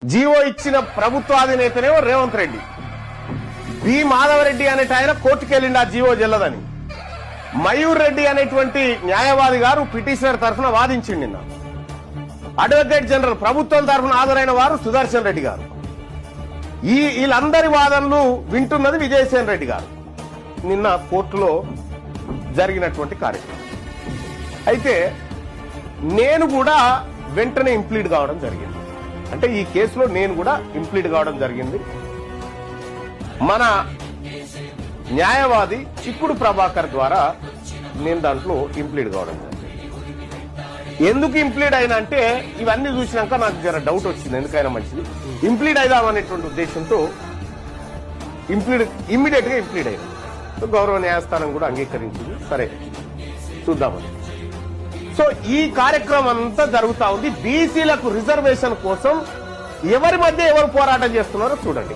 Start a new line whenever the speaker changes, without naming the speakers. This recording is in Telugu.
జీవో ఇచ్చిన ప్రభుత్వాధినేతనేమో రేవంత్ రెడ్డి, బి మాధవరెడ్డి అనేట ఆయన కోర్టుకెళ్ళిండి ఆ జీవో చెల్లదని. మయూర్ రెడ్డి అనేటువంటి న్యాయవాది గారు పిటిషనర్ తరఫున వాదించిండి. నిన్న అడ్వకేట్ జనరల్ ప్రభుత్వం తరఫున హాజరైన వారు సుదర్శన్ రెడ్డి గారు. వీళ్ళందరి వాదనలు వింటున్నది విజయసేన్ రెడ్డి గారు. నిన్న కోర్టులో జరిగినటువంటి కార్యక్రమం అయితే నేను కూడా వెంటనే ఇంప్లీడ్ కావడం జరిగింది. అంటే ఈ కేసులో నేను కూడా ఇంప్లీడ్ కావడం జరిగింది. మన న్యాయవాది చిక్కుడు ప్రభాకర్ ద్వారా నేను దాంట్లో ఇంప్లీడ్ కావడం జరిగింది. ఎందుకు ఇంప్లీడ్ అయినా అంటే ఇవన్నీ చూసినాక నాకు జర డౌట్ వచ్చింది, ఎందుకైనా మంచిది ఇంప్లీడ్ అయిదామనేటువంటి ఉద్దేశంతో ఇమ్మీడియట్ గా ఇంప్లీడ్ అయినా. గౌరవ న్యాయస్థానం కూడా అంగీకరించింది. సరే చూద్దామని. సో ఈ కార్యక్రమం అంతా జరుగుతా ఉంది. బీసీలకు రిజర్వేషన్ కోసం ఎవరి మధ్య ఎవరు పోరాటం చేస్తున్నారో చూడండి.